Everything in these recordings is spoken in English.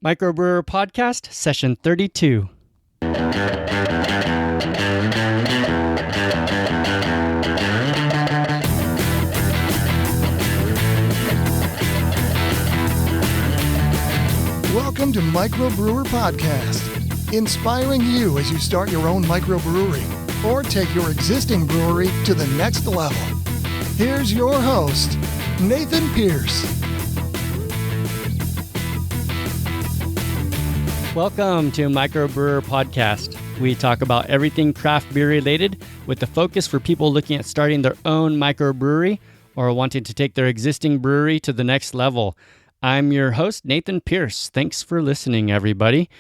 MicroBrewr Podcast, Session 32. Welcome to MicroBrewr Podcast, inspiring you as you start your own microbrewery or take your existing brewery to the next level. Here's your host, Nathan Pierce. Welcome to MicroBrewr Podcast. We talk about everything craft beer related with the focus for people looking at starting their own microbrewery or wanting to take their existing brewery to the next level. I'm your host, Nathan Pierce. Thanks for listening, everybody.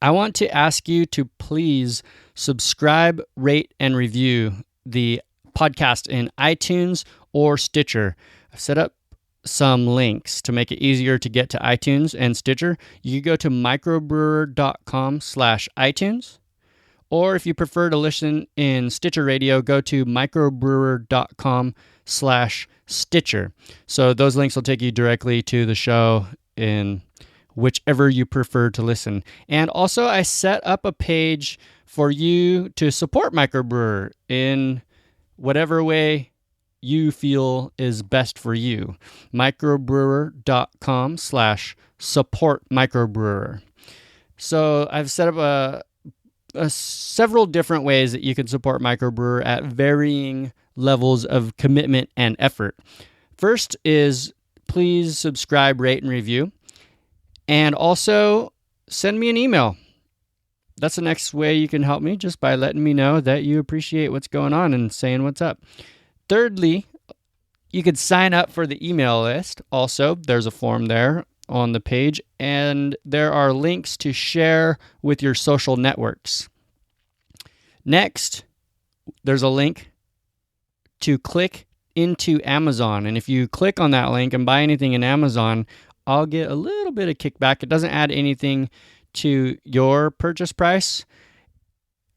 I want to ask you to please subscribe, rate, and review the podcast in iTunes or Stitcher. I've set up some links to make it easier to get to iTunes and Stitcher. You can go to microbrewer.com/iTunes, or if you prefer to listen in Stitcher Radio, go to microbrewer.com/Stitcher. So those links will take you directly to the show in whichever you prefer to listen. And also, I set up a page for you to support MicroBrewr in whatever way you feel is best for you. microbrewer.com/support MicroBrewr. So I've set up several different ways that you can support MicroBrewr at varying levels of commitment and effort. First is please subscribe, rate, and review. And also send me an email. That's the next way you can help me, just by letting me know that you appreciate what's going on and saying what's up. Thirdly, you could sign up for the email list. Also, there's a form there on the page, and there are links to share with your social networks. Next, there's a link to click into Amazon, and if you click on that link and buy anything in Amazon, I'll get a little bit of kickback. It doesn't add anything to your purchase price.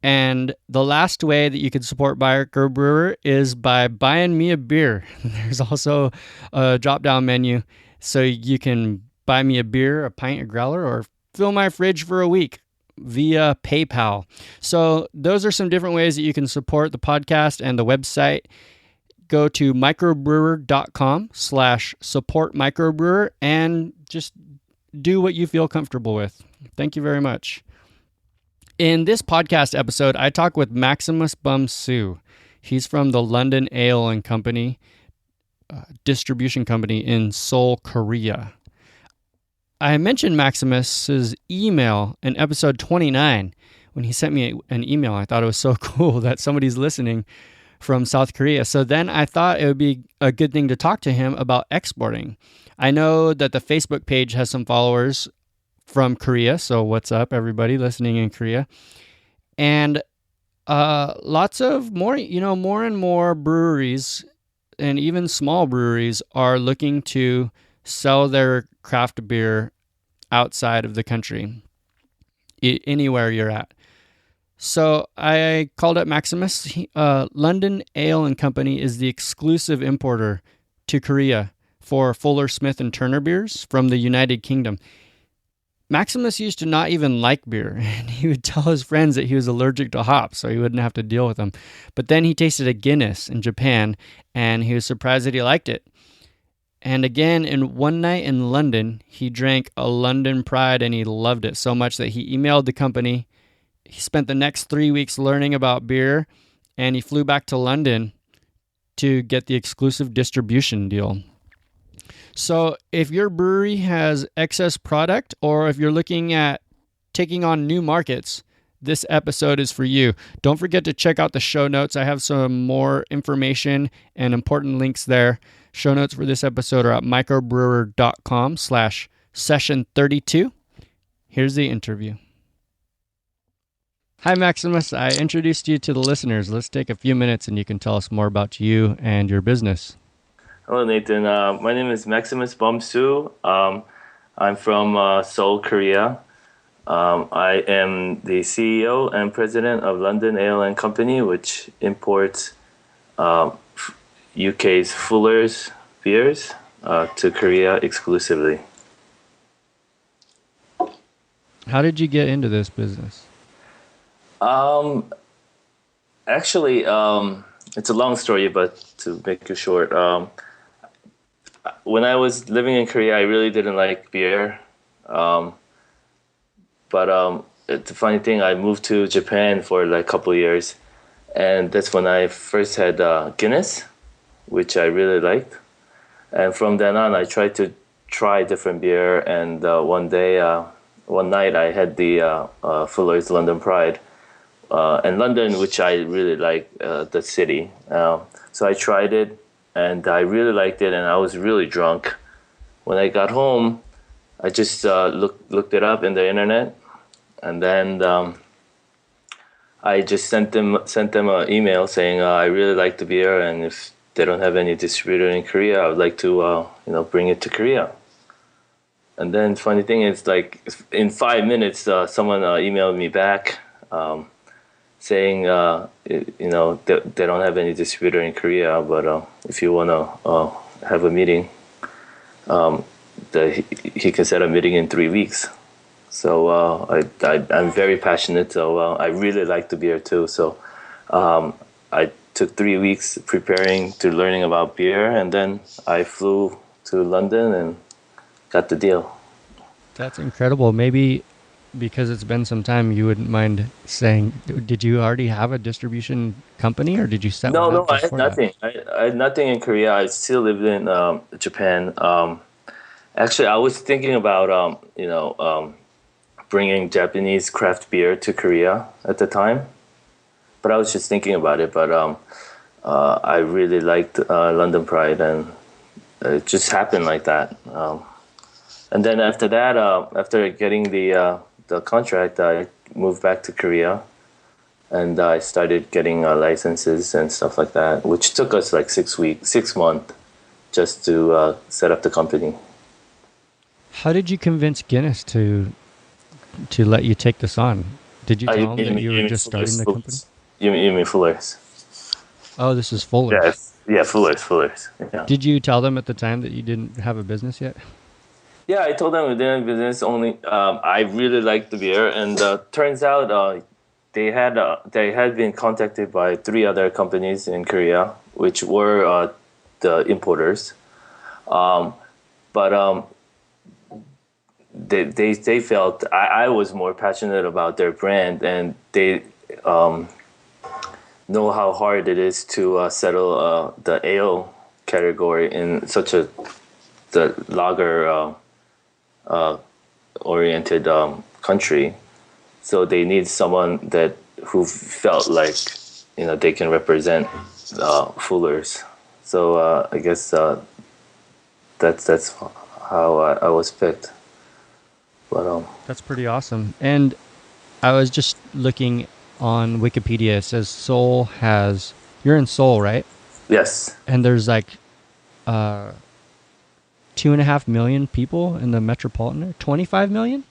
And the last way that you can support MicroBrewr is by buying me a beer. There's also a drop-down menu, so you can buy me a beer, a pint, a growler, or fill my fridge for a week via PayPal. So those are some different ways that you can support the podcast and the website. Go to microbrewer.com/support MicroBrewr and just do what you feel comfortable with. Thank you very much. In this podcast episode, I talk with Maximus Bum-Sue. He's from the London Ale and Company distribution company in Seoul, Korea. I mentioned Maximus's email in episode 29 when he sent me an email. I thought it was so cool that somebody's listening from South Korea. So then I thought it would be a good thing to talk to him about exporting. I know that the Facebook page has some followers from Korea. So what's up, everybody listening in Korea? And lots of more and more breweries and even small breweries are looking to sell their craft beer outside of the country, anywhere you're at. So I called up Maximus. London Ale and Company is the exclusive importer to Korea for Fuller, Smith, and Turner beers from the United Kingdom. Maximus used to not even like beer, and he would tell his friends that he was allergic to hops, so he wouldn't have to deal with them. But then he tasted a Guinness in Japan, and he was surprised that he liked it. And again, in one night in London, he drank a London Pride, and he loved it so much that he emailed the company. He spent the next 3 weeks learning about beer, and he flew back to London to get the exclusive distribution deal. So if your brewery has excess product, or if you're looking at taking on new markets, this episode is for you. Don't forget to check out the show notes. I have some more information and important links there. Show notes for this episode are at microbrewer.com/session32. Here's the interview. Hi, Maximus. I introduced you to the listeners. Let's take a few minutes and you can tell us more about you and your business. Hello, Nathan. My name is Maximus Bum-Sue. I'm from Seoul, Korea. I am the CEO and president of London Ale and Company, which imports UK's Fuller's beers to Korea exclusively. How did you get into this business? Actually, it's a long story, but to make it short, when I was living in Korea, I really didn't like beer. But it's a funny thing. I moved to Japan for like a couple of years, and that's when I first had Guinness, which I really liked. And from then on, I tried to try different beer. And one night, I had the Fuller's London Pride. And London, which I really like, the city. So I tried it, and I really liked it, and I was really drunk. When I got home, I just looked it up in the internet, and then I just sent them an email saying I really like the beer, and if they don't have any distributor in Korea, I would like to bring it to Korea. And then funny thing is, like in 5 minutes, someone emailed me back. Saying, they don't have any distributor in Korea, but if you want to have a meeting, he can set a meeting in 3 weeks. So I'm very passionate, so I really like the beer too. So I took 3 weeks preparing to learning about beer, and then I flew to London and got the deal. That's incredible. Maybe because it's been some time, you wouldn't mind saying, did you already have a distribution company, or did you set one up? No, I had nothing. I had nothing in Korea. I still lived in Japan. Actually, I was thinking about bringing Japanese craft beer to Korea at the time, but I was just thinking about it. But I really liked London Pride, and it just happened like that. And then after that, after getting the contract, I moved back to Korea, and I started getting licenses and stuff like that, which took us like 6 months just to set up the company. How did you convince Guinness to let you take this on? Did you tell them that you were just starting the company? You mean Fuller's? Oh, this is Fuller's. Yeah, Fuller's. Yeah. Did you tell them at the time that you didn't have a business yet? Yeah, I told them we didn't have business. Only I really liked the beer, and turns out they had been contacted by 3 other companies in Korea, which were the importers. But they felt I was more passionate about their brand, and they know how hard it is to settle the ale category in such the lager oriented country. So they need someone who felt like they can represent Fuller's. So I guess that's how I was picked. But that's pretty awesome. And I was just looking on Wikipedia. It says Seoul has. You're in Seoul, right? Yes. And there's like 2.5 million people in the metropolitan area. 25 million?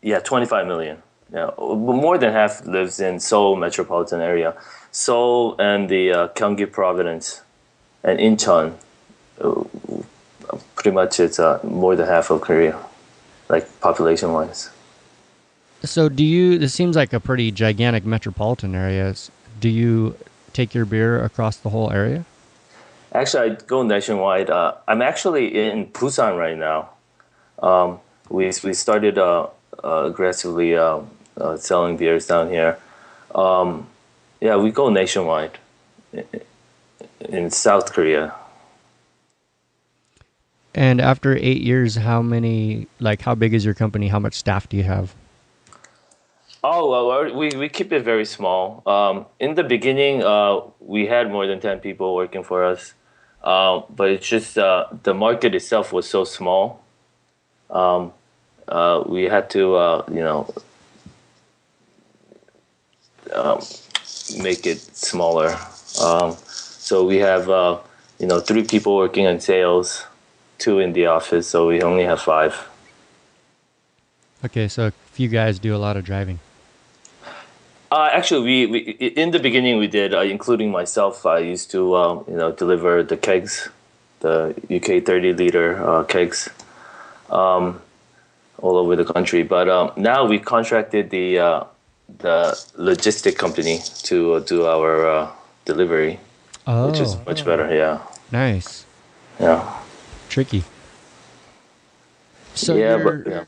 Yeah, 25 million. Yeah, more than half lives in Seoul metropolitan area. Seoul and the Gyeonggi province and Incheon. Pretty much it's more than half of Korea, like population-wise. So this seems like a pretty gigantic metropolitan area. Do you take your beer across the whole area? Actually, I go nationwide. I'm actually in Busan right now. We started aggressively selling beers down here. Yeah, we go nationwide in South Korea. And after 8 years, how big is your company? How much staff do you have? Oh, well, we keep it very small. In the beginning, we had more than 10 people working for us. But it's just the market itself was so small. We had to, make it smaller. So we have, 3 people working in sales, 2 in the office, so we only have 5. Okay, so a few guys do a lot of driving. Actually, we in the beginning we did, including myself. I used to deliver the kegs, the UK 30-liter kegs. all over the country. But now we contracted the logistic company to do our delivery, which is much better. Yeah, Nice. yeah, Tricky. So yeah. you're But yeah.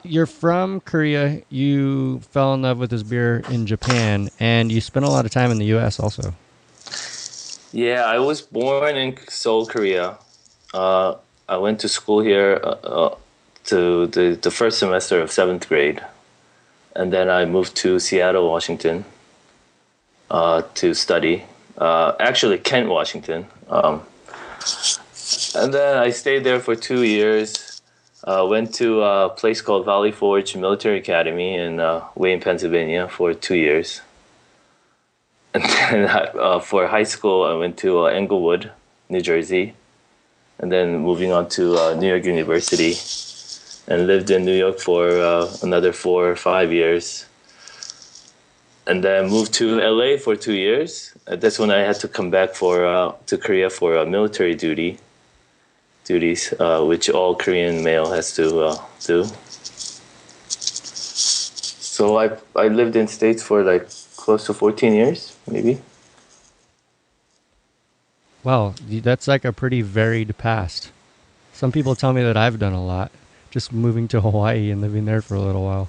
you're from Korea. You fell in love with this beer in Japan, and you spent a lot of time in the U.S. also. Yeah, I was born in Seoul, Korea. I went to school here to the first semester of seventh grade, and then I moved to Seattle, Washington, to study. Actually, Kent, Washington. And then I stayed there for 2 years. Went to a place called Valley Forge Military Academy in Wayne, Pennsylvania for 2 years. And then for high school, I went to Englewood, New Jersey. And then moving on to New York University. And lived in New York for another 4 or 5 years. And then moved to LA for 2 years. That's when I had to come back to Korea for military duties, which all Korean male has to do. So I lived in States for like close to 14 years, maybe. Wow, that's like a pretty varied past. Some people tell me that I've done a lot, just moving to Hawaii and living there for a little while.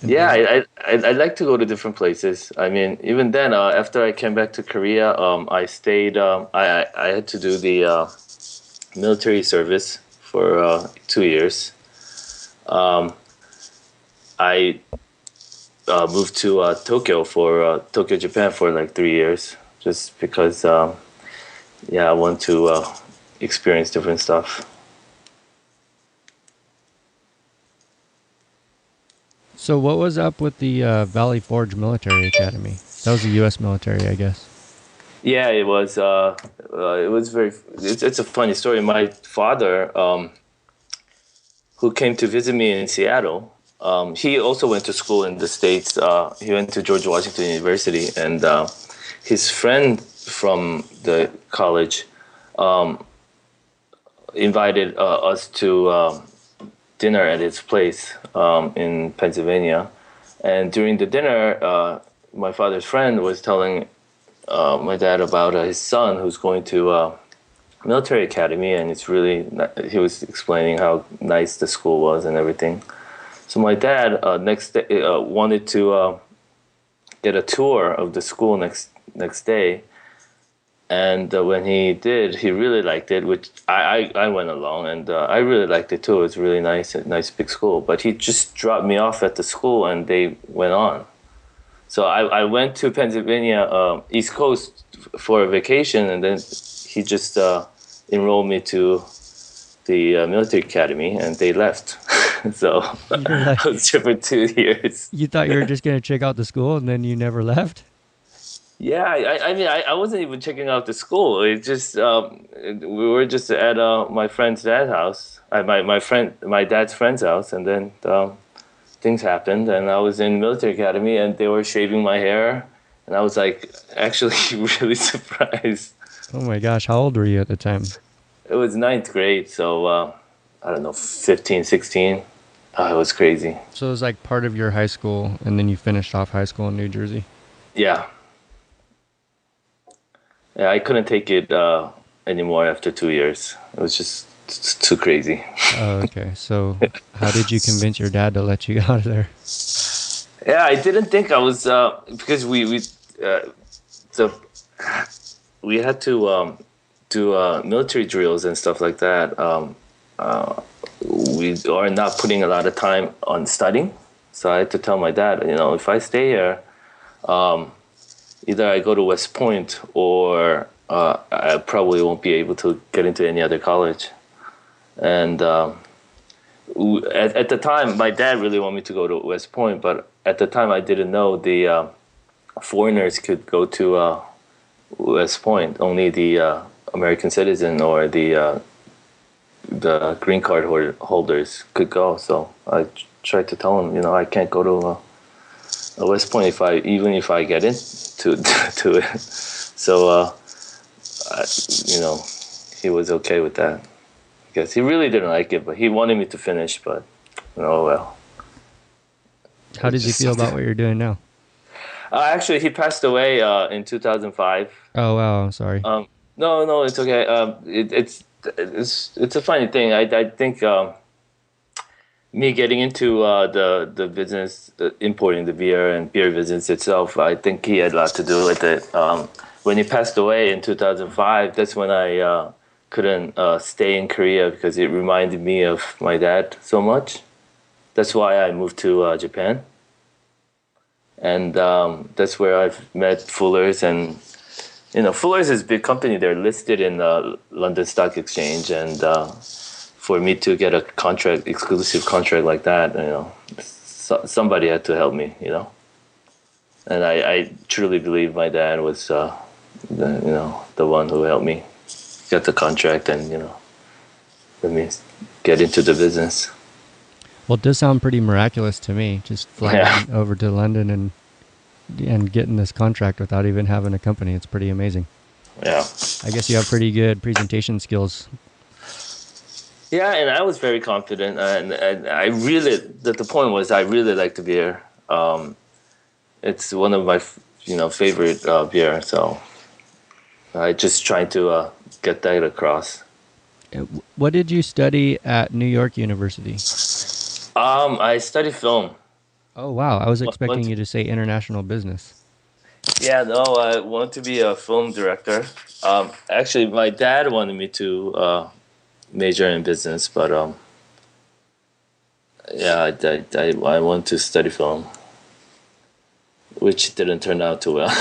Yeah, I like to go to different places. I mean, even then, after I came back to Korea, I stayed. I had to do the military service for 2 years. I moved to Tokyo, Japan, for like 3 years, just because. I want to experience different stuff. So what was up with the Valley Forge Military Academy? That was the U.S. military, I guess. Yeah, it was. It was very. It's a funny story. My father, who came to visit me in Seattle, he also went to school in the States. He went to George Washington University, and his friend from the college invited us to dinner at his place in Pennsylvania. And during the dinner, my father's friend was telling my dad about his son who's going to military academy, and he was explaining how nice the school was and everything. So my dad next day wanted to get a tour of the school next day. And when he did, he really liked it, which I went along, and I really liked it too. It was really nice big school. But he just dropped me off at the school, and they went on. So I went to Pennsylvania, East Coast, for a vacation, and then he just enrolled me to the military academy, and they left. So I was there for 2 years. You thought you were just going to check out the school, and then you never left? Yeah, I mean, I wasn't even checking out the school. It just we were just at my friend's dad's house, my dad's friend's house, and then things happened, and I was in military academy, and they were shaving my hair, and I was like actually really surprised. Oh my gosh, how old were you at the time? It was ninth grade, so I don't know, 15, 16. It was crazy. So it was like part of your high school, and then you finished off high school in New Jersey? Yeah. Yeah, I couldn't take it anymore after 2 years. It was just too crazy. Oh, okay. So how did you convince your dad to let you out of there? Yeah, I didn't think I was because we had to do military drills and stuff like that. We are not putting a lot of time on studying, so I had to tell my dad, if I stay here, either I go to West Point or I probably won't be able to get into any other college. And at the time, my dad really wanted me to go to West Point, but at the time I didn't know the foreigners could go to West Point. Only the American citizen or the green card holders could go. So I tried to tell him, I can't go to West Point even if I get into to it. So he was okay with that. guess he really didn't like it, but he wanted me to finish. But oh well. How does he feel about what you're doing now? Actually, he passed away in 2005. Oh wow, I'm sorry. No, it's okay. It's a funny thing. I think me getting into the business, importing the beer and beer business itself, I think he had a lot to do with it. When he passed away in 2005, that's when I couldn't stay in Korea because it reminded me of my dad so much. That's why I moved to Japan. And that's where I've met Fuller's. And, Fuller's is a big company. They're listed in the London Stock Exchange. And for me to get a exclusive contract like that, somebody had to help me, And I truly believe my dad was, the one who helped me get the contract and, let me get into the business. Well, it does sound pretty miraculous to me, just flying over to London and getting this contract without even having a company. It's pretty amazing. Yeah. I guess you have pretty good presentation skills. Yeah, and I was very confident, and I really, the point was I really like the beer. It's one of my, favorite beer, so I just tried to get that across. What did you study at New York University? I studied film. Oh, wow. I was expecting you to say international business. Yeah, no, I wanted to be a film director. Actually, my dad wanted me to major in business, but I wanted to study film, which didn't turn out too well.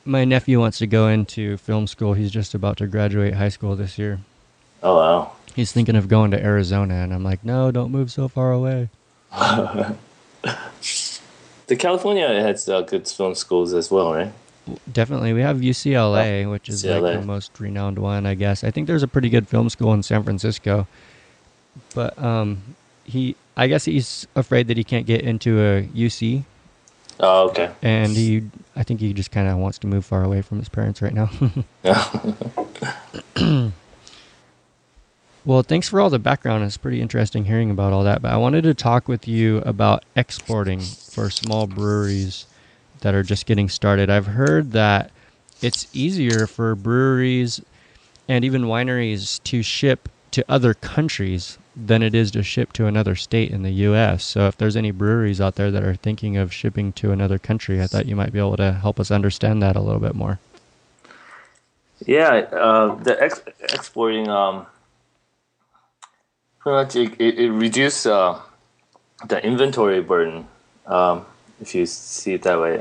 My nephew wants to go into film school. He's just about to graduate high school this year. Oh, wow. He's thinking of going to Arizona, and I'm like, no, don't move so far away. The California has good film schools as well, right? Definitely. We have UCLA, which is like the most renowned one, I guess. I think there's a pretty good film school in San Francisco. But I guess he's afraid that he can't get into a UC. Oh, okay. And I think he just kind of wants to move far away from his parents right now. Well, thanks for all the background. It's pretty interesting hearing about all that. But I wanted to talk with you about exporting for small breweries that are just getting started. I've heard that it's easier for breweries and even wineries to ship to other countries than it is to ship to another state in the U.S. So if there's any breweries out there that are thinking of shipping to another country, I thought you might be able to help us understand that a little bit more. Yeah, the exporting, pretty much it reduces the inventory burden, if you see it that way.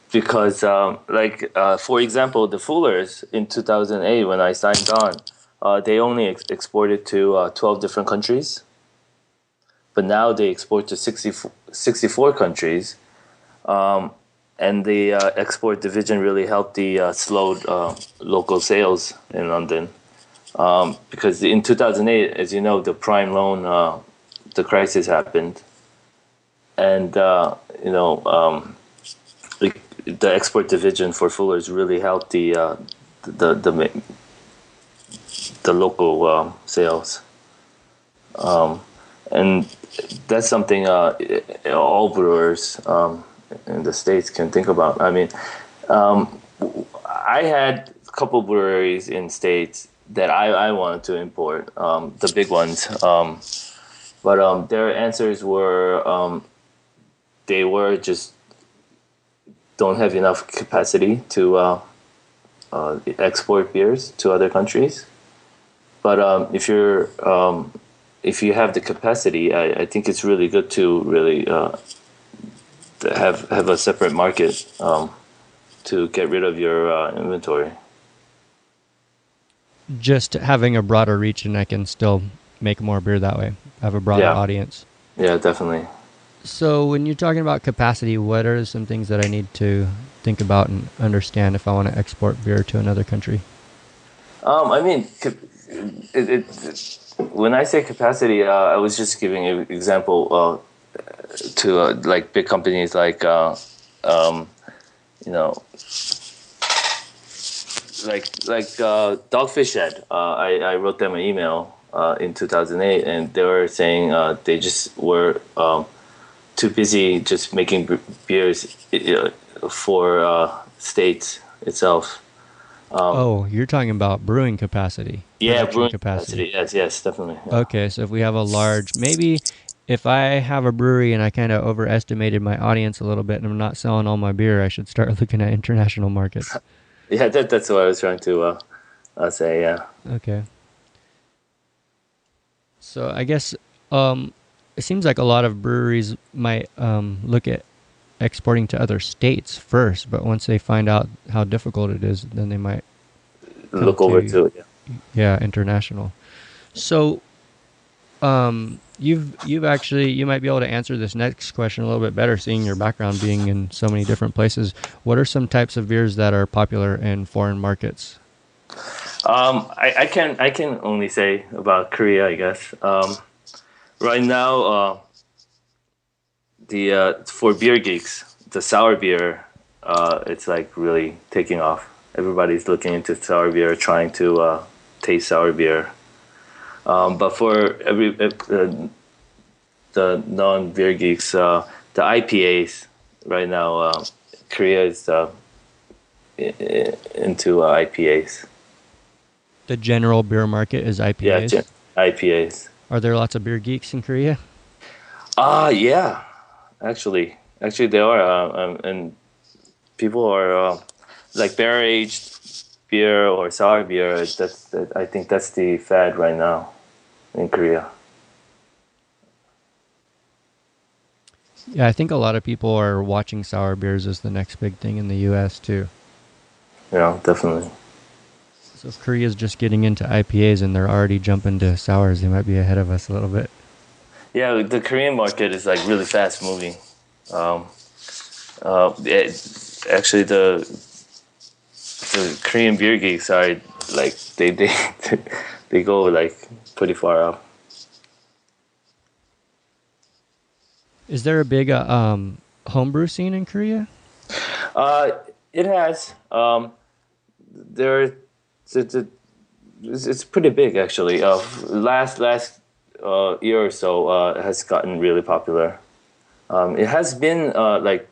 Because, for example, the Fullers in 2008, when I signed on, they only exported to 12 different countries. But now they export to 64 countries. And the export division really helped the slowed local sales in London. Because in 2008, as you know, the prime loan, the crisis happened. And, the export division for Fuller's really helped the local sales, and that's something all brewers in the States can think about. I mean, I had a couple breweries in States that I wanted to import, the big ones, but their answers were they were just don't have enough capacity to export beers to other countries. But if you have the capacity, I think it's really good to really have a separate market to get rid of your inventory. Just having a broader reach, and I can still make more beer that way. Have a broader audience. Yeah, definitely. So when you're talking about capacity, what are some things that I need to think about and understand if I want to export beer to another country? I mean, when I say capacity, I was just giving an example to like big companies like Dogfish Head. I wrote them an email in 2008, and they were saying they just were too busy just making beers for states itself. You're talking about brewing capacity, Yeah, production brewing capacity. capacity. Yes, definitely. Yeah. Okay, so if we have a large, maybe if I have a brewery and I kind of overestimated my audience a little bit and I'm not selling all my beer, I should start looking at international markets. Yeah, that's what I was trying to say. Yeah. Okay. So I guess it seems like a lot of breweries might look at exporting to other states first, but once they find out how difficult it is, then they might Look over to it. Yeah, international. So you've actually, you might be able to answer this next question a little bit better, seeing your background being in so many different places. What are some types of beers that are popular in foreign markets? I can only say about Korea, I guess. Right now, the for beer geeks, the sour beer, it's like really taking off. Everybody's looking into sour beer, trying to taste sour beer. But for the non-beer geeks, the IPAs right now, Korea is into IPAs. The general beer market is IPAs? Yeah, IPAs. Are there lots of beer geeks in Korea? Yeah. Actually there are, and people are like barrel-aged beer or sour beer. I think that's the fad right now in Korea. Yeah, I think a lot of people are watching sour beers as the next big thing in the U.S. too. Yeah, definitely. So if Korea's just getting into IPAs and they're already jumping to sours, they might be ahead of us a little bit. Yeah, the Korean market is like really fast moving. Actually, the Korean beer geeks are like they they go like pretty far up. Is there a big homebrew scene in Korea? It has. It's pretty big actually. Last year or so, has gotten really popular. It has been like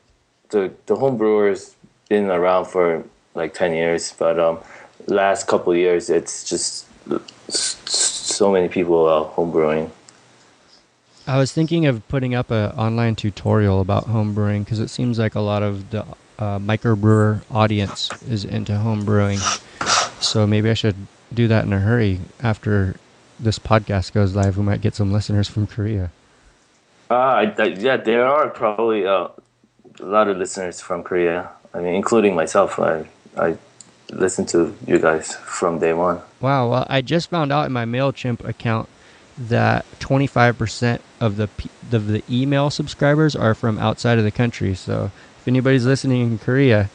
the home brewers been around for like 10 years, but last couple of years it's just so many people home brewing. I was thinking of putting up an online tutorial about home brewing because it seems like a lot of the MicroBrewr audience is into home brewing. So maybe I should do that in a hurry after this podcast goes live. We might get some listeners from Korea. Yeah, there are probably a lot of listeners from Korea. I mean, including myself. I listened to you guys from day one. Wow. Well, I just found out in my MailChimp account that 25% of the email subscribers are from outside of the country. So if anybody's listening in Korea,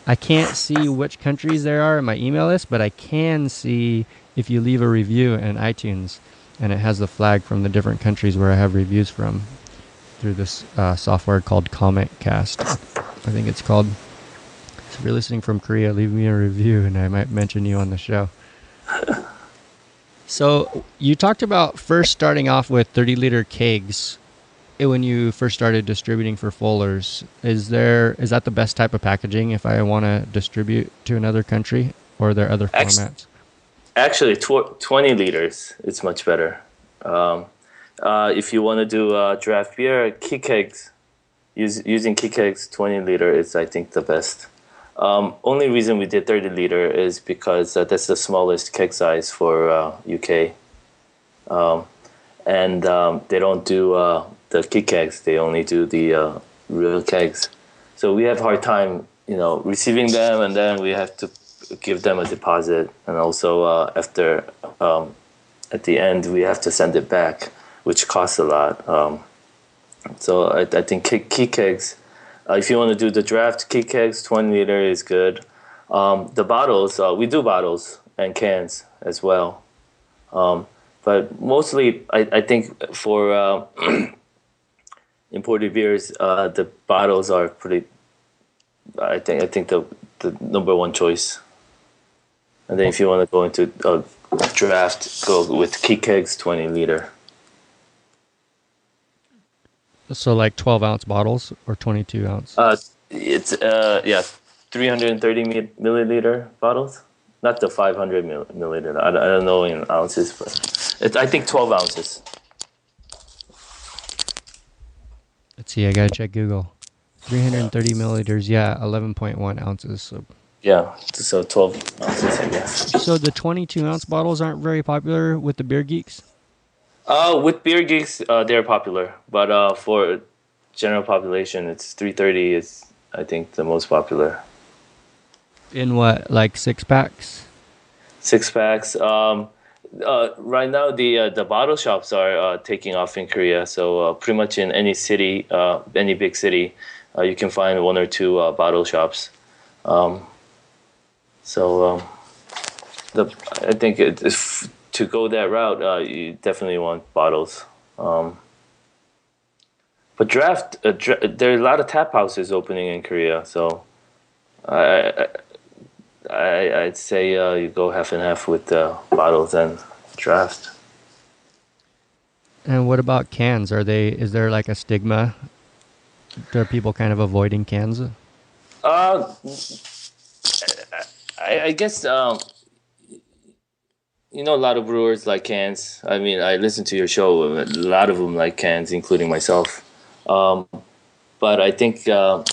I can't see which countries there are in my email list, but I can see if you leave a review in iTunes, and it has the flag from the different countries where I have reviews from through this software called CommentCast, I think it's called. So if you're listening from Korea, leave me a review and I might mention you on the show. So you talked about first starting off with 30-liter kegs when you first started distributing for Fuller's. Is that the best type of packaging if I want to distribute to another country, or are there other formats? Actually, 20 liters is much better. If you want to do draft beer, key kegs, using key kegs, 20 liter is, I think, the best. Only reason we did 30 liter is because that's the smallest keg size for UK. And they don't do the key kegs, they only do the real kegs. So we have a hard time, receiving them, and then we have to give them a deposit. And also after, at the end, we have to send it back, which costs a lot. So I think key kegs, if you want to do the draft key kegs, 20 liter is good. The bottles, we do bottles and cans as well. But mostly, I think for imported beers, the bottles are pretty. I think the number one choice. And then if you want to go into a draft, go with key kegs 20 liter. So like 12-ounce bottles or 22-ounce? It's 330 milliliter bottles, not the 500 milliliter. I don't know in ounces, but I think 12 ounces. Let's see, I gotta check Google. 330 milliliters, yeah, 11.1 ounces. So. Yeah, so 12 ounces, I guess. So the 22-ounce bottles aren't very popular with the beer geeks? With beer geeks, they're popular, but for general population, it's 330 is, I think, the most popular. In what, like 6-packs? 6-packs. Right now, the bottle shops are taking off in Korea. So pretty much in any city, any big city, you can find one or two bottle shops. I think to go that route, you definitely want bottles. But draft, there are a lot of tap houses opening in Korea. So I'd say you go half and half with bottles and draft. And what about cans? Is there like a stigma? Are people kind of avoiding cans? I guess a lot of brewers like cans. I mean, I listen to your show. A lot of them like cans, including myself. But I think the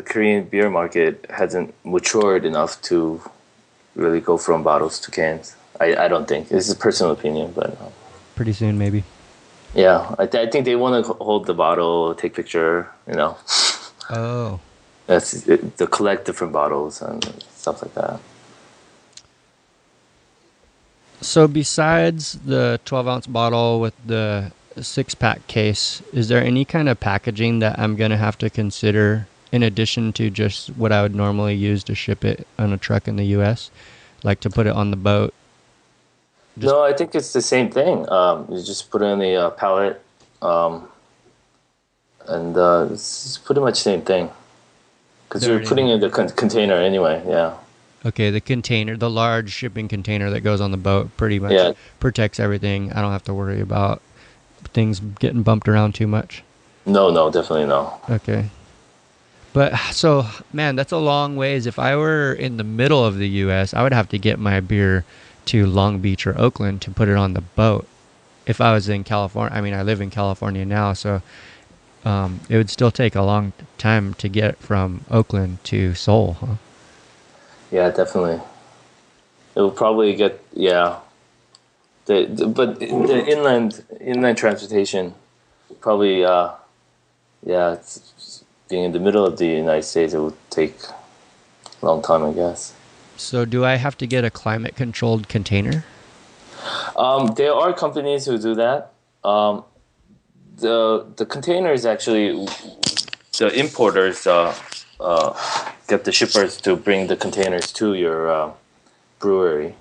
Korean beer market hasn't matured enough to really go from bottles to cans. I don't think. This is a personal opinion, but pretty soon maybe. Yeah, I think they want to hold the bottle, take picture. Oh. That's it, to collect different bottles and stuff like that. So besides the 12-ounce bottle with the 6-pack case, is there any kind of packaging that I'm going to have to consider in addition to just what I would normally use to ship it on a truck in the U.S., like to put it on the boat? No, I think it's the same thing. You just put it on the pallet, and it's pretty much the same thing. Because you're putting it in the container anyway, yeah. Okay, the container, the large shipping container that goes on the boat pretty much protects everything. I don't have to worry about things getting bumped around too much. No, definitely no. Okay. But so, man, that's a long ways. If I were in the middle of the U.S., I would have to get my beer to Long Beach or Oakland to put it on the boat. If I was in California, I mean, I live in California now, so it would still take a long time to get from Oakland to Seoul, huh? Yeah, definitely. It will probably get, but the inland transportation, probably, it's, being in the middle of the United States, it would take a long time, I guess. So do I have to get a climate-controlled container? There are companies who do that. The containers actually, the importers get the shippers to bring the containers to your brewery,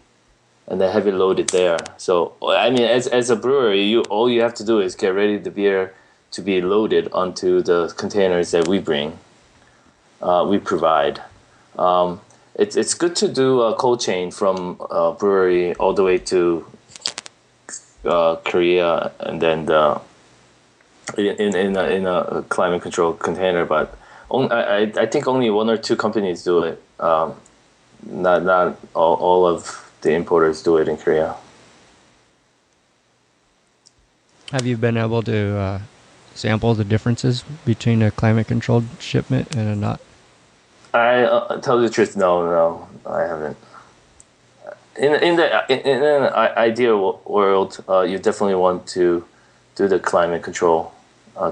and they have it loaded there. So I mean, as a brewery, all you have to do is get ready the beer to be loaded onto the containers that we bring. We provide. It's good to do a cold chain from brewery all the way to Korea, and then in a climate controlled container. But I think only one or two companies do it. Not all of the importers do it in Korea. Have you been able to sample the differences between a climate controlled shipment and a not? I tell you the truth, no, I haven't. In an ideal world, you definitely want to do the climate control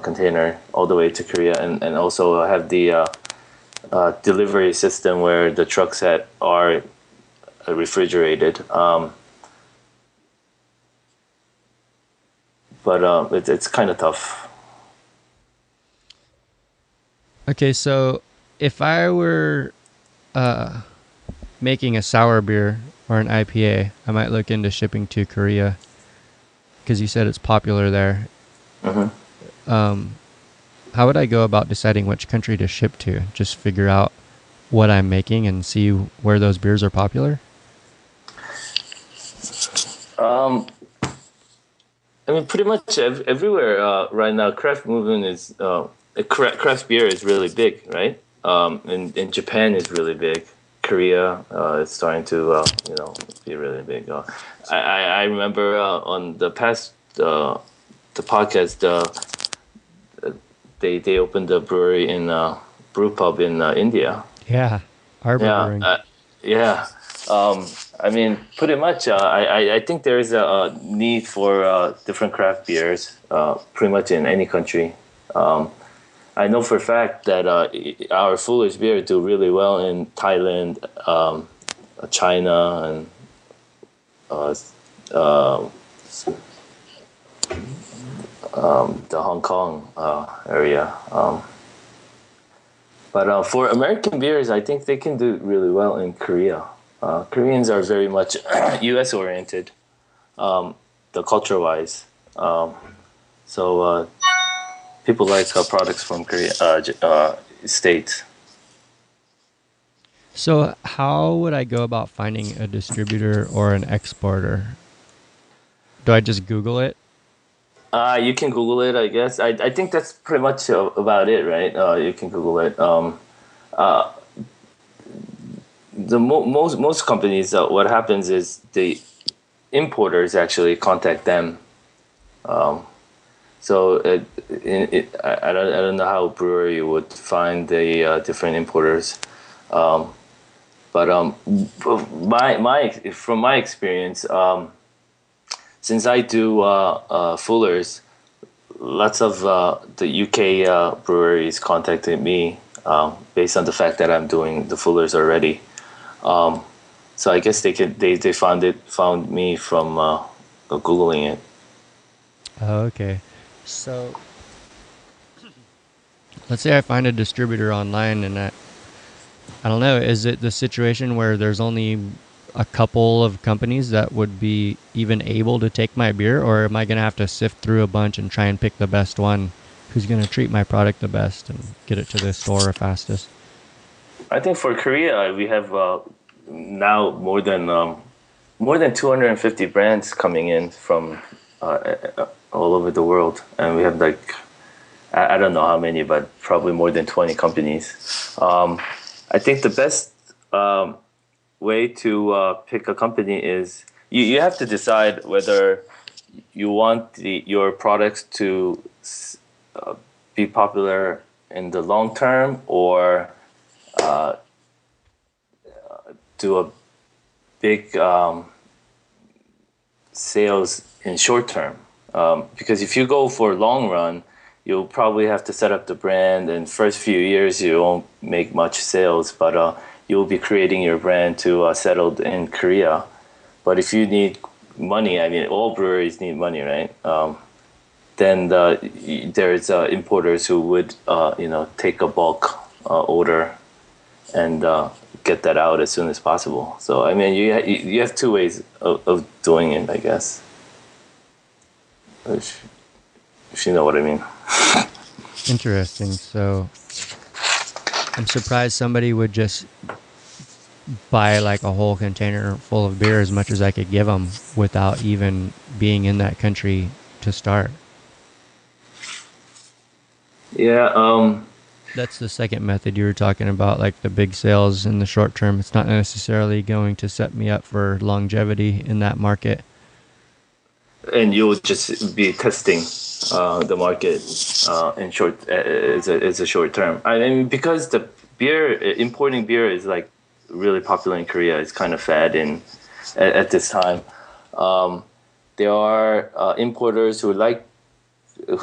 container all the way to Korea, and also have the delivery system where the trucks are refrigerated. But it's kind of tough. Okay, so if I were making a sour beer or an IPA, I might look into shipping to Korea because you said it's popular there. Mm-hmm. How would I go about deciding which country to ship to? Just figure out what I'm making and see where those beers are popular? I mean, pretty much everywhere right now, craft movement is craft beer is really big, right? In Japan is really big. Korea is starting to be really big. I remember on the past the podcast they opened a brewery in brew pub in India. Yeah, Arbor Brewing. Yeah. I mean, pretty much. I think there is a need for different craft beers, pretty much in any country. I know for a fact that our Fuller's beer do really well in Thailand, China, and the Hong Kong area. But for American beers, I think they can do really well in Korea. Koreans are very much U.S. oriented, the culture-wise. So people like products from Korea, states. So how would I go about finding a distributor or an exporter? Do I just Google it? You can Google it, I guess. I think that's pretty much about it, right? You can Google it. Most companies, what happens is the importers actually contact them. So I don't know how brewery would find the different importers, but from my experience, since I do Fuller's, lots of the UK breweries contacted me based on the fact that I'm doing the Fuller's already. So I guess they found me from Googling it. Oh, okay. So let's say I find a distributor online and I don't know, is it the situation where there's only a couple of companies that would be even able to take my beer, or am I going to have to sift through a bunch and try and pick the best one who's going to treat my product the best and get it to the store fastest? I think for Korea, we have now more than 250 brands coming in from all over the world, and we have like I don't know how many, but probably more than 20 companies. I think the best way to pick a company is you have to decide whether you want your products to be popular in the long term or do a big sales in short term. Because if you go for long run, you'll probably have to set up the brand, and first few years you won't make much sales, but you'll be creating your brand to settle in Korea. But if you need money, I mean, all breweries need money, right? Then there's importers who would, take a bulk order and get that out as soon as possible. So, I mean, you have two ways of doing it, I guess. If you know what I mean. Interesting. So I'm surprised somebody would just buy like a whole container full of beer, as much as I could give them, without even being in that country to start. Yeah. That's the second method you were talking about, like the big sales in the short term. It's not necessarily going to set me up for longevity in that market. And you'll just be testing the market in short as a short term. I mean, because the importing beer is like really popular in Korea. It's kind of fad at this time. There are importers who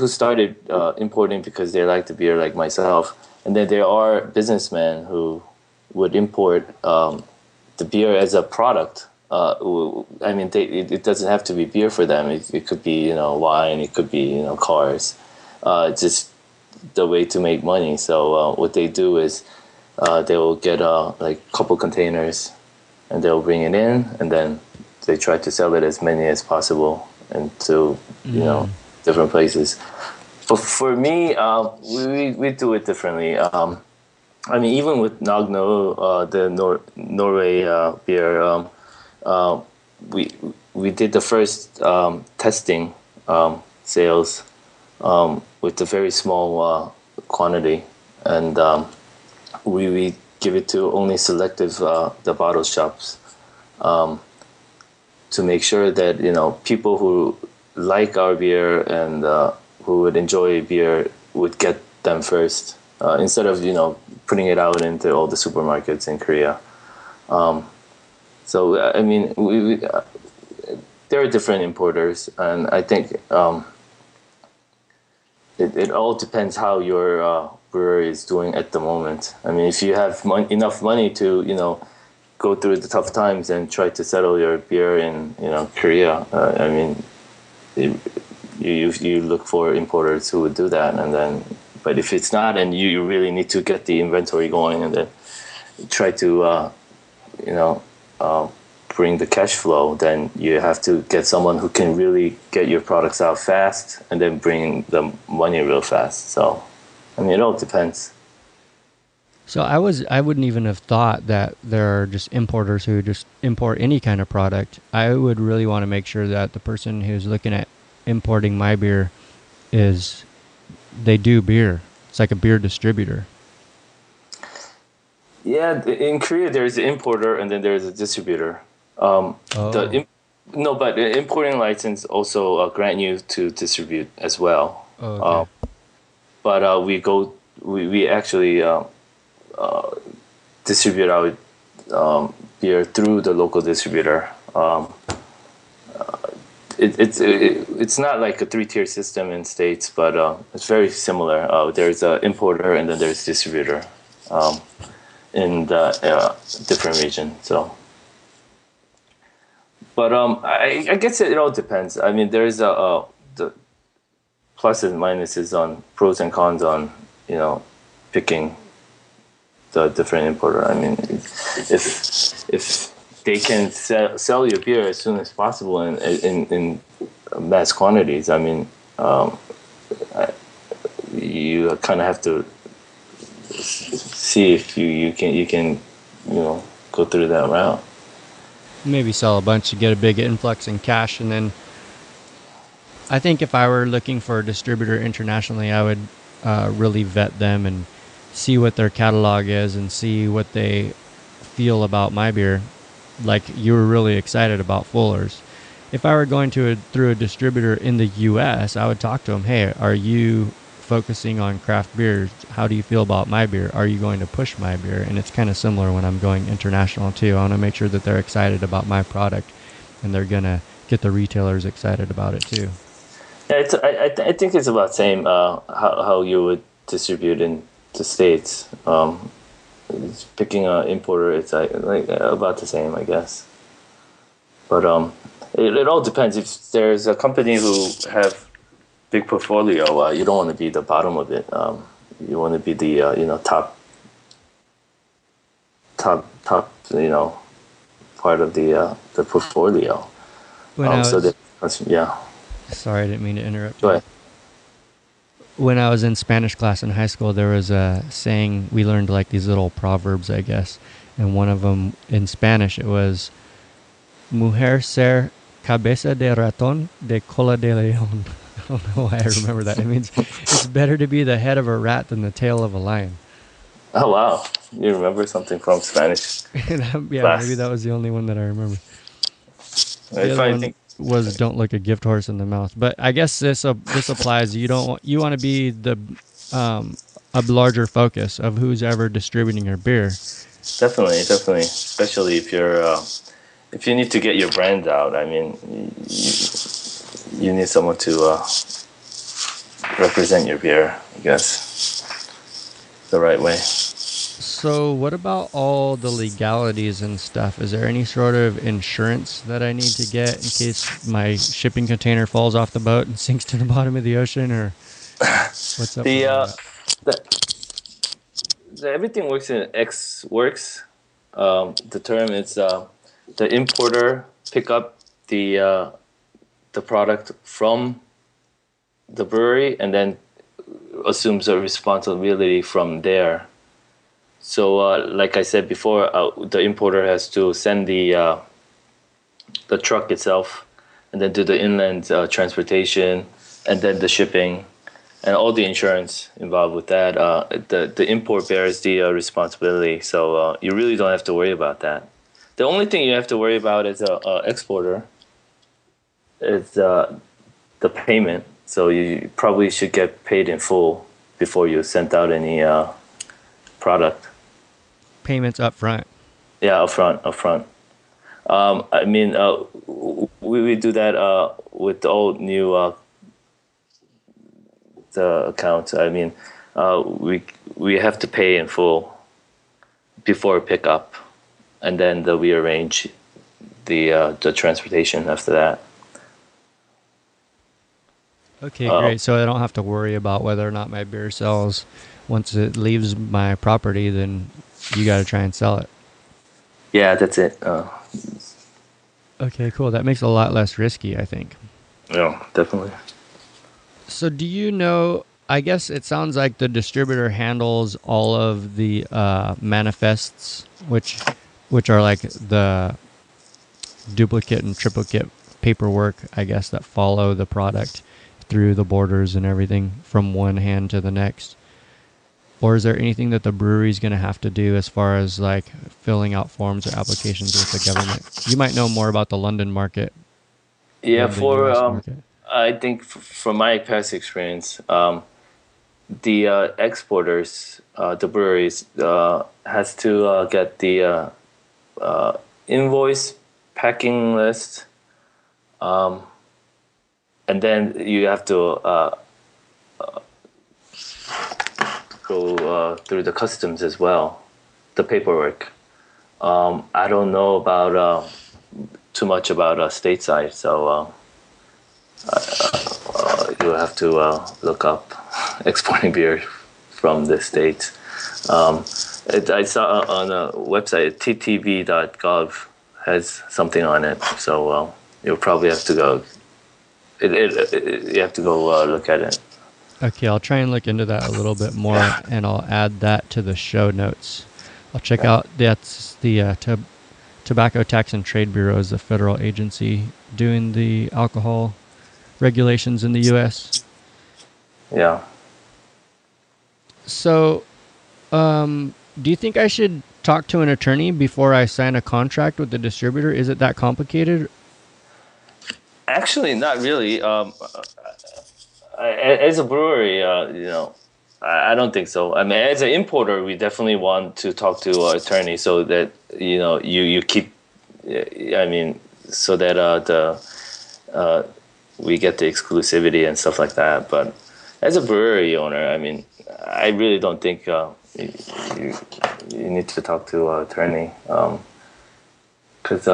started importing because they like the beer, like myself, and then there are businessmen who would import the beer as a product. I mean, it doesn't have to be beer for them. It could be, wine. It could be, cars. It's just the way to make money. So what they do is they will get like a couple containers, and they'll bring it in, and then they try to sell it as many as possible into different places. But for me, we do it differently. I mean, even with Nagno, the Norway beer, we we did the first testing sales with a very small quantity, and we give it to only selective the bottle shops to make sure that people who like our beer and who would enjoy beer would get them first instead of putting it out into all the supermarkets in Korea. So I mean, there are different importers, and I think it all depends how your brewery is doing at the moment. I mean, if you have enough money to go through the tough times and try to settle your beer in Korea, I mean, you look for importers who would do that, and then. But if it's not, and you really need to get the inventory going, and then try to bring the cash flow, then you have to get someone who can really get your products out fast and then bring the money real fast. So, I mean, it all depends. So I wouldn't even have thought that there are just importers who just import any kind of product. I would really want to make sure that the person who's looking at importing my beer they do beer. It's like a beer distributor. Yeah, in Korea there's an importer and then there's a distributor. But the importing license also grant you to distribute as well. Oh, okay. But we actually distribute our beer through the local distributor. It's not like a 3-tier system in States, but it's very similar. There's an importer and then there's distributor in the different region. So, but I guess it all depends. I mean, there's the pluses and minuses on pros and cons on picking the different importer. I mean, if they can sell your beer as soon as possible in mass quantities, I mean, you kind of have to see if you can go through that route. Maybe sell a bunch to get a big influx in cash, and then I think if I were looking for a distributor internationally, I would really vet them and see what their catalog is and see what they feel about my beer. Like you were really excited about Fuller's. If I were going through a distributor in the U.S., I would talk to them. Hey, are you focusing on craft beers? How do you feel about my beer? Are you going to push my beer? And it's kind of similar when I'm going international too. I want to make sure that they're excited about my product, and they're gonna get the retailers excited about it too. Yeah, I think it's about the same how you would distribute in the States. Picking an importer, it's like about the same, I guess. But it all depends. If there's a company who have big portfolio, you don't want to be the bottom of it. You want to be the top part of the portfolio. Sorry, I didn't mean to interrupt. Go ahead. When I was in Spanish class in high school, there was a saying, we learned like these little proverbs, I guess. And one of them in Spanish, it was, mujer ser cabeza de ratón de cola de león. I don't know why I remember that. It means it's better to be the head of a rat than the tail of a lion. Oh, wow. You remember something from Spanish? Yeah, class. Maybe that was the only one that I remember. The If other I one think was don't look a gift horse in the mouth. But I guess this applies. You want to be the a larger focus of who's ever distributing your beer. Definitely, especially if you need to get your brand out. I mean, you need someone to represent your beer, I guess, the right way. So what about all the legalities and stuff? Is there any sort of insurance that I need to get in case my shipping container falls off the boat and sinks to the bottom of the ocean, or what's up? Everything works in X works. The term is the importer pick up the product from the brewery and then assumes a responsibility from there. So, like I said before, the importer has to send the truck itself, and then do the inland transportation, and then the shipping, and all the insurance involved with that. The import bears the responsibility, so you really don't have to worry about that. The only thing you have to worry about as a exporter is the payment. So you probably should get paid in full before you send out any product. Payments up front. Yeah, upfront. I mean, we do that with all new the accounts. I mean, we have to pay in full before pickup, and then we arrange the transportation after that. Okay, great. So I don't have to worry about whether or not my beer sells. Once it leaves my property, then you got to try and sell it. Yeah, that's it. Okay, cool. That makes it a lot less risky, I think. Yeah, definitely. So do you know, I guess it sounds like the distributor handles all of the manifests, which are like the duplicate and triplicate paperwork, I guess, that follow the product through the borders and everything from one hand to the next. Or is there anything that the brewery is going to have to do as far as like filling out forms or applications with the government? You might know more about the London market. Yeah, than the US market. I think from my past experience, the exporters, the breweries, has to get the invoice, packing list, and then you have to go through the customs as well, the paperwork. I don't know about too much about stateside, so you'll have to look up exporting beer from the States. I saw on a website, ttv.gov has something on it, so you'll probably have to go. You have to go look at it. Okay, I'll try and look into that a little bit more, and I'll add that to the show notes. I'll check out, that's the Tobacco Tax and Trade Bureau is the federal agency doing the alcohol regulations in the U.S. Yeah. So, do you think I should talk to an attorney before I sign a contract with the distributor? Is it that complicated? Actually, not really. As a brewery, I don't think so. I mean, as an importer, we definitely want to talk to an attorney so that you keep. I mean, so that we get the exclusivity and stuff like that. But as a brewery owner, I mean, I really don't think you need to talk to an attorney. Because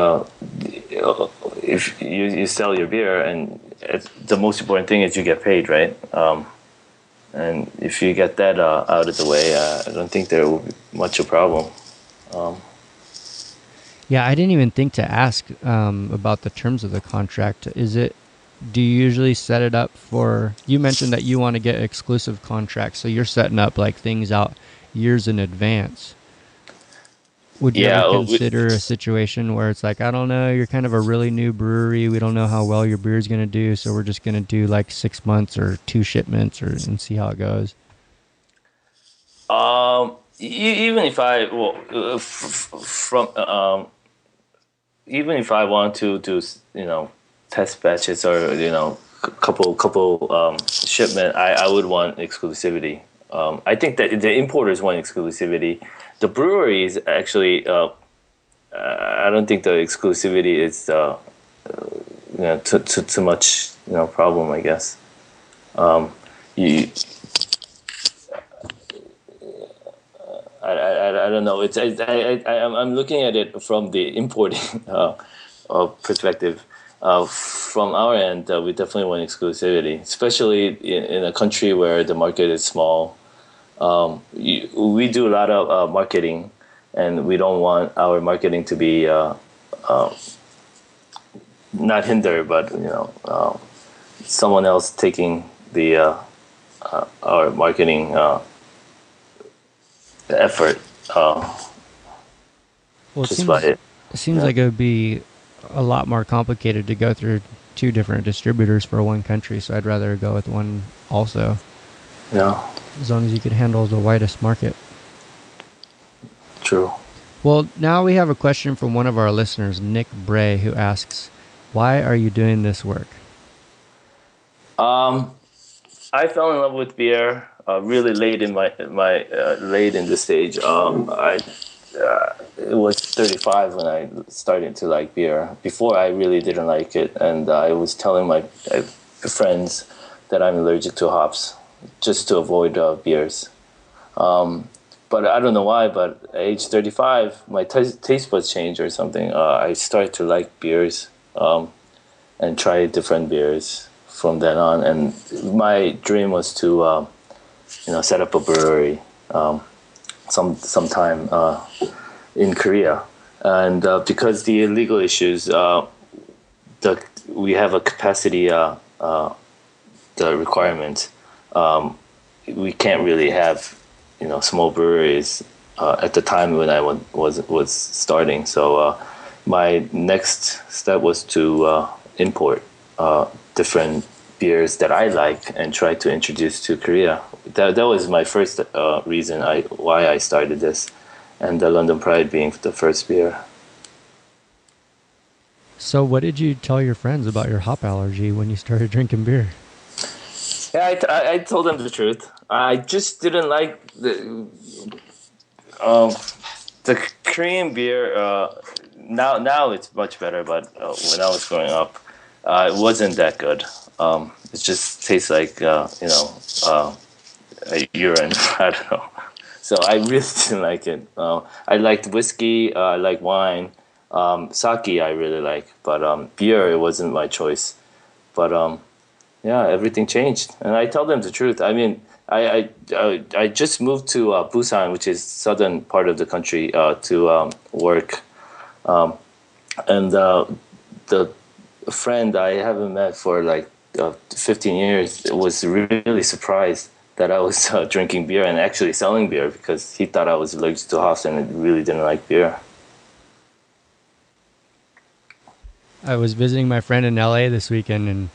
if you sell your beer, and the most important thing is you get paid, right? And if you get that out of the way, I don't think there will be much a problem. Yeah, I didn't even think to ask about the terms of the contract. Do you usually set it up for, you mentioned that you want to get exclusive contracts, so you're setting up like things out years in advance. Would you ever consider a situation where it's like, I don't know, you're kind of a really new brewery, we don't know how well your beer is going to do, so we're just going to do like 6 months or 2 shipments and see how it goes? Even if I even if I want to do test batches or couple shipment, I would want exclusivity. I think that the importers want exclusivity. The breweries actually, I don't think the exclusivity is too much problem, I guess. I don't know. I'm looking at it from the importing perspective. From our end, we definitely want exclusivity, especially in a country where the market is small. We do a lot of marketing, and we don't want our marketing to be not hindered, but someone else taking the our marketing effort. Well, just by it. it seems like it would be a lot more complicated to go through two different distributors for one country, so I'd rather go with one also. Yeah. As long as you could handle the widest market. True. Well, now we have a question from one of our listeners, Nick Bray, who asks, "Why are you doing this work?" I fell in love with beer really late in my late in the stage. It was 35 when I started to like beer. Before, I really didn't like it, and I was telling my friends that I'm allergic to hops just to avoid beers. But I don't know why, but at age 35, my taste buds changed or something. I started to like beers and try different beers from then on. And my dream was to, set up a brewery sometime in Korea. And because the legal issues, we have a capacity the requirement. We can't really have small breweries at the time when I was starting. So my next step was to import different beers that I like and try to introduce to Korea. That was my first reason why I started this, and the London Pride being the first beer. So what did you tell your friends about your hop allergy when you started drinking beer? Yeah, I told them the truth. I just didn't like the Korean beer. Now it's much better, but when I was growing up, it wasn't that good. It just tastes like urine. I don't know. So I really didn't like it. I liked whiskey. I like wine. Sake I really like, but beer, it wasn't my choice. But yeah, everything changed, and I tell them the truth. I mean, I just moved to Busan, which is southern part of the country, to work, and the friend I haven't met for like 15 years was really surprised that I was drinking beer and actually selling beer, because he thought I was allergic to hops and really didn't like beer. I was visiting my friend in LA this weekend, and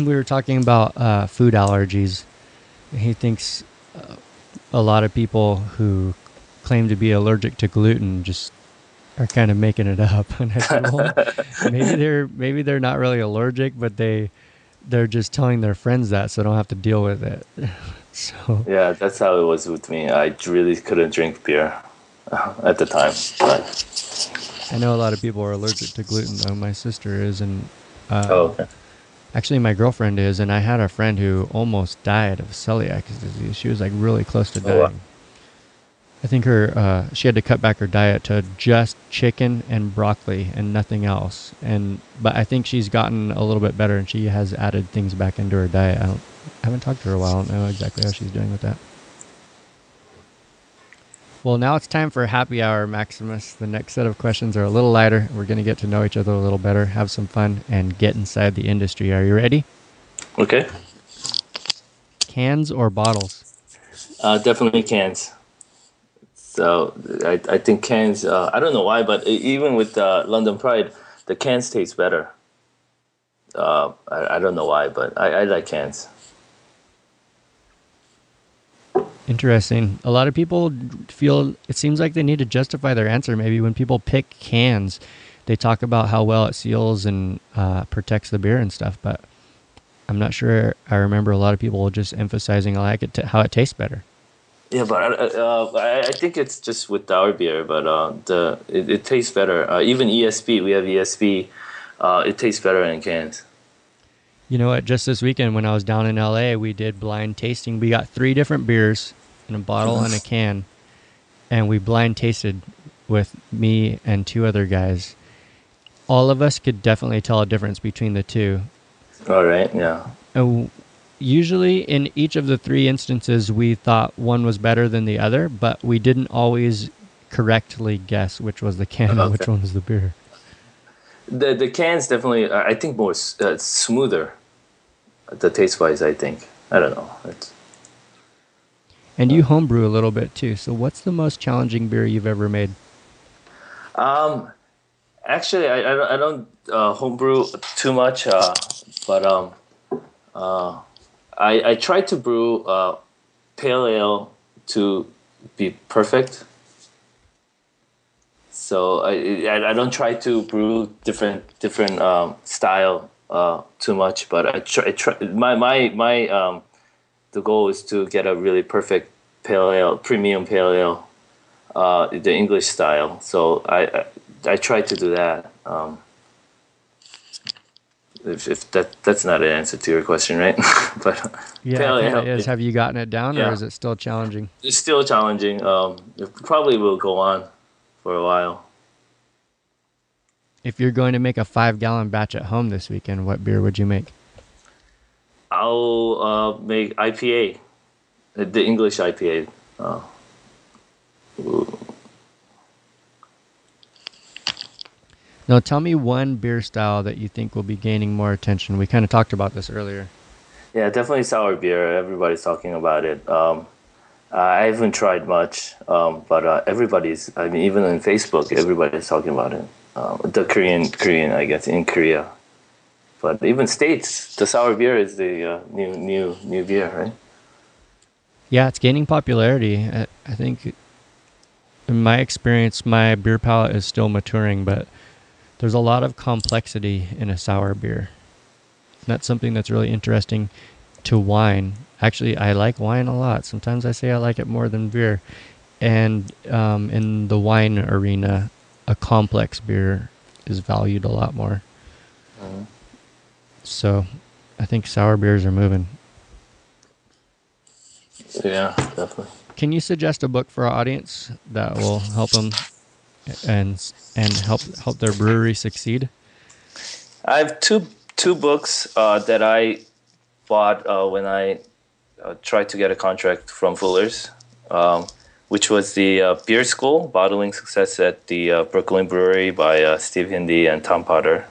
we were talking about food allergies. He thinks a lot of people who claim to be allergic to gluten just are kind of making it up. And I said, well, maybe they're not really allergic, but they're just telling their friends that so they don't have to deal with it. So yeah, that's how it was with me. I really couldn't drink beer at the time. But I know a lot of people are allergic to gluten, though. My sister is, and okay. actually my girlfriend is, and I had a friend who almost died of celiac disease. She was like really close to dying. Wow. I think she had to cut back her diet to just chicken and broccoli and nothing else. But I think she's gotten a little bit better, and she has added things back into her diet. I haven't talked to her in a while. I don't know exactly how she's doing with that. Well, now it's time for happy hour, Maximus. The next set of questions are a little lighter. We're going to get to know each other a little better, have some fun, and get inside the industry. Are you ready? Okay. Cans or bottles? Definitely cans. So I think cans, I don't know why, but even with London Pride, the cans taste better. I don't know why, but I like cans. Interesting. A lot of people feel it seems like they need to justify their answer. Maybe when people pick cans, they talk about how well it seals and protects the beer and stuff, but I'm not sure. I remember a lot of people just emphasizing how it tastes better. Yeah, but I think it's just with our beer, but it tastes better. Even ESB, we have ESB, it tastes better in cans. You know what? Just this weekend when I was down in LA, we did blind tasting. We got 3 different beers in a bottle and a can, and we blind tasted with me and 2 other guys. All of us could definitely tell a difference between the 2. All right, yeah. And usually in each of the 3 instances, we thought one was better than the other, but we didn't always correctly guess which was the can and which one was the beer. The cans definitely, I think, more smoother. The taste wise, I think. I don't know. And you homebrew a little bit too. So what's the most challenging beer you've ever made? Actually, I don't homebrew too much, but I try to brew pale ale to be perfect. So I don't try to brew different style too much, but I try my the goal is to get a really perfect pale ale, premium pale ale, the English style. So I try to do that. If that's not an answer to your question, right? But Yeah, pale it kind ale, of is. Have you gotten it down, or is it still challenging? it's still challenging. It probably will go on for a while. If you're going to make a 5-gallon batch at home this weekend, what beer would you make? I'll make IPA, the English IPA. Now, tell me one beer style that you think will be gaining more attention. We kind of talked about this earlier. Yeah, definitely sour beer. Everybody's talking about it. I haven't tried much, but everybody's. I mean, even on Facebook, everybody's talking about it. The Korean, I guess, in Korea. But even States, the sour beer is the new beer, right? Yeah, it's gaining popularity. I think, in my experience, my beer palate is still maturing, but there's a lot of complexity in a sour beer. That's something that's really interesting to wine. Actually, I like wine a lot. Sometimes I say I like it more than beer. And in the wine arena, a complex beer is valued a lot more. Mm-hmm. So I think sour beers are moving. Yeah, definitely. Can you suggest a book for our audience that will help them and help their brewery succeed? I have two books that I bought when I tried to get a contract from Fuller's, which was the Beer School, Bottling Success at the Brooklyn Brewery by Steve Hindy and Tom Potter,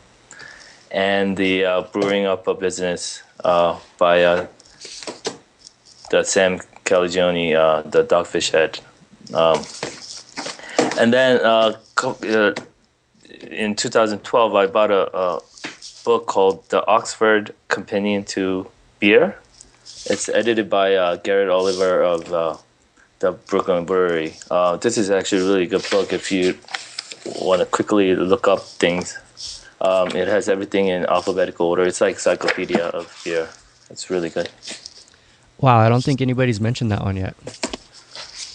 and the Brewing Up a Business by the Sam Calagione, the Dogfish Head. And then in 2012, I bought a book called The Oxford Companion to Beer. It's edited by Garrett Oliver of the Brooklyn Brewery. This is actually a really good book if you want to quickly look up things. It has everything in alphabetical order. It's like encyclopedia of beer. It's really good. Wow, I don't think anybody's mentioned that one yet.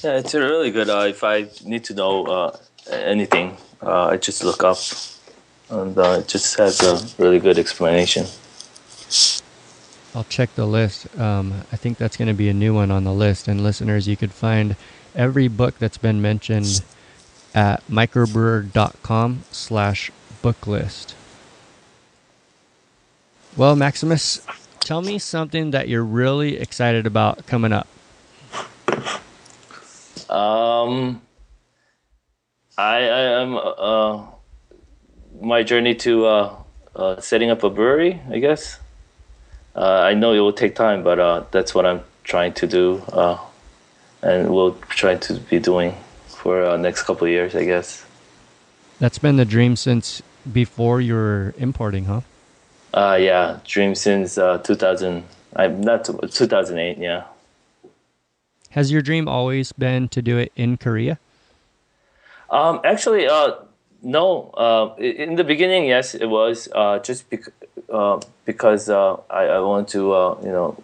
Yeah, it's really good. If I need to know anything, I just look up, and it just has a really good explanation. I'll check the list. I think that's going to be a new one on the list. And listeners, you could find every book that's been mentioned at microbrewer.com/booklist. Well, Maximus, tell me something that you're really excited about coming up. I am my journey to setting up a brewery, I guess. I know it will take time, but that's what I'm trying to do, and we'll try to be doing for next couple of years, I guess. That's been the dream since before you were importing, huh? Yeah, dream since 2008, yeah. Has your dream always been to do it in Korea? Actually, no. In the beginning, yes, it was just because I want to,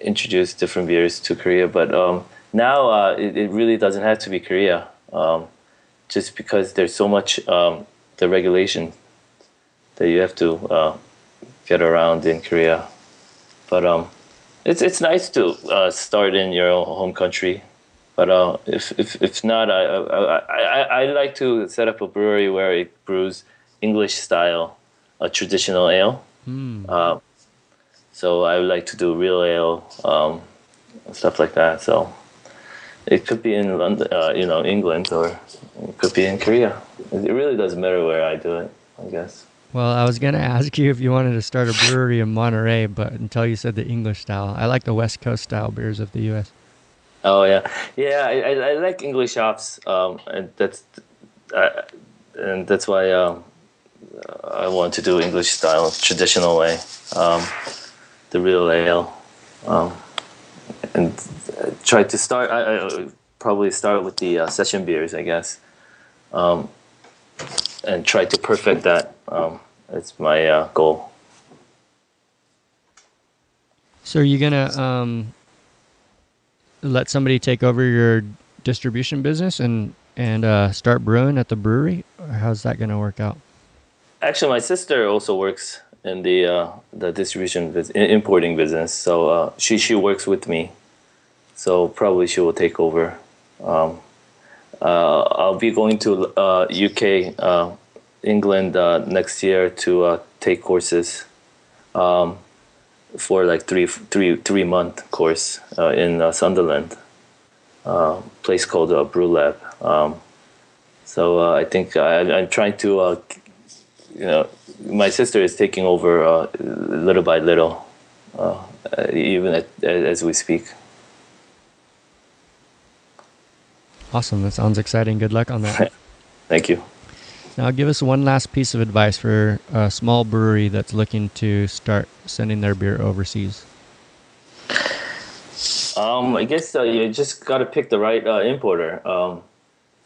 introduce different beers to Korea. But now it really doesn't have to be Korea, just because there's so much the regulation that you have to get around in Korea. But it's nice to start in your own home country. But if not, I like to set up a brewery where it brews English style, a traditional ale. So I would like to do real ale, stuff like that. So it could be in London, England, or it could be in Korea. It really doesn't matter where I do it, I guess. Well, I was going to ask you if you wanted to start a brewery in Monterey, but until you said the English style. I like the West Coast style beers of the U.S. Oh yeah. I like English hops, and that's why I want to do English style, traditional way, the real ale, and try to start. I probably start with the session beers, I guess, and try to perfect that. It's my goal. So are you going to let somebody take over your distribution business and start brewing at the brewery? Or how's that going to work out? Actually, my sister also works in the distribution importing business, so she works with me. So probably she will take over. I'll be going to UK, England next year to take courses for like three-month course in Sunderland, place called Brew Lab. So I think I'm trying to, my sister is taking over little by little, even as we speak. Awesome. That sounds exciting. Good luck on that. Thank you. Now, give us one last piece of advice for a small brewery that's looking to start sending their beer overseas. I guess you just got to pick the right importer.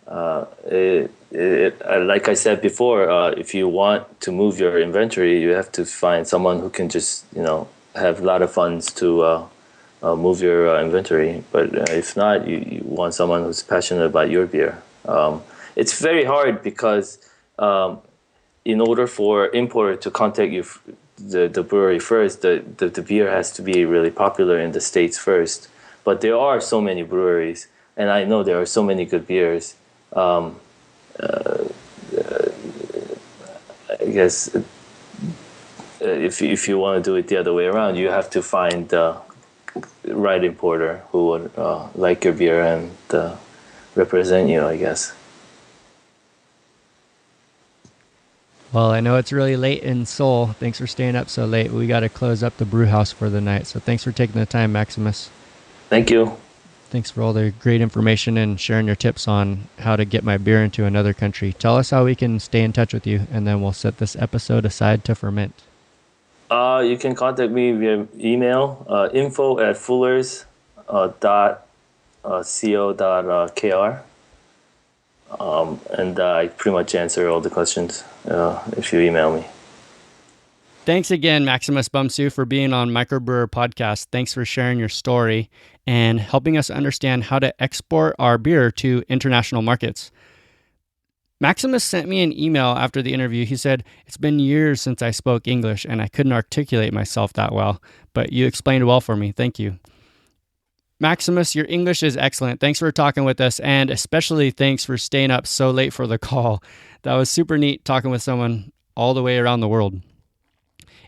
Like I said before, if you want to move your inventory, you have to find someone who can just, have a lot of funds to move your inventory. But if not, you want someone who's passionate about your beer. It's very hard because in order for importer to contact you, the brewery first, the beer has to be really popular in the States first. But there are so many breweries, and I know there are so many good beers. I guess if you want to do it the other way around, you have to find the right importer who would like your beer and represent you, I guess. Well, I know it's really late in Seoul. Thanks for staying up so late. We got to close up the brew house for the night. So thanks for taking the time, Maximus. Thank you. Thanks for all the great information and sharing your tips on how to get my beer into another country. Tell us how we can stay in touch with you, and then we'll set this episode aside to ferment. You can contact me via email, info@fullers.co.kr. And I pretty much answer all the questions if you email me. Thanks again, Maximus Bumsu, for being on MicroBrewr Podcast. Thanks for sharing your story and helping us understand how to export our beer to international markets. Maximus sent me an email after the interview. He said, "It's been years since I spoke English and I couldn't articulate myself that well, but you explained well for me. Thank you." Maximus, your English is excellent. Thanks for talking with us, and especially thanks for staying up so late for the call. That was super neat talking with someone all the way around the world.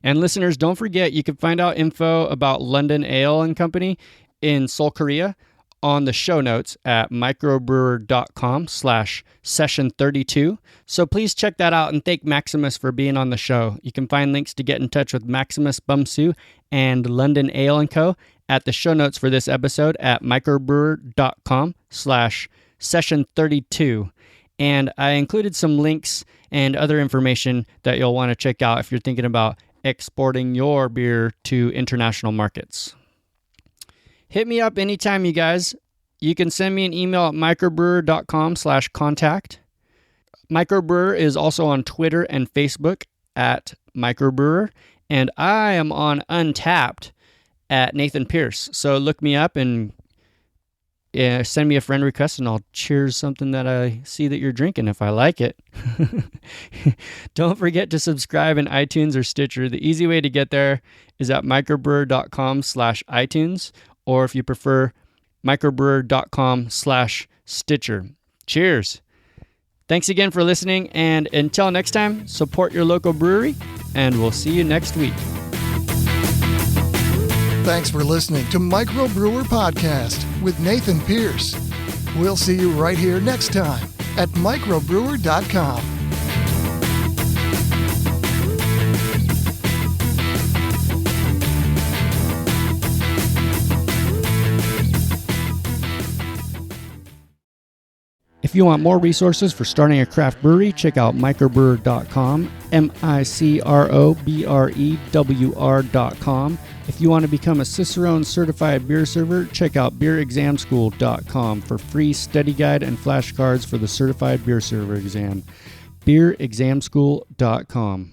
And listeners, don't forget, you can find out info about London Ale and Company in Seoul, Korea on the show notes at microbrewer.com/session32. So please check that out and thank Maximus for being on the show. You can find links to get in touch with Maximus Bumsu and London Ale and Co. at the show notes for this episode at microbrewer.com/session32. And I included some links and other information that you'll want to check out if you're thinking about exporting your beer to international markets. Hit me up anytime, you guys. You can send me an email at microbrewer.com/contact. MicroBrewr is also on Twitter and Facebook at MicroBrewr. And I am on Untapped at Nathan Pierce. So look me up and send me a friend request, and I'll cheers something that I see that you're drinking if I like it. Don't forget to subscribe in iTunes or Stitcher. The easy way to get there is at microbrewer.com/iTunes, or if you prefer, microbrewer.com/Stitcher. Cheers. Thanks again for listening, and until next time, support your local brewery, and we'll see you next week. Thanks for listening to MicroBrewr Podcast with Nathan Pierce. We'll see you right here next time at microbrewer.com. If you want more resources for starting a craft brewery, check out microbrewer.com, microbrewer.com. If you want to become a Cicerone certified beer server, check out beerexamschool.com for free study guide and flashcards for the certified beer server exam. beerexamschool.com.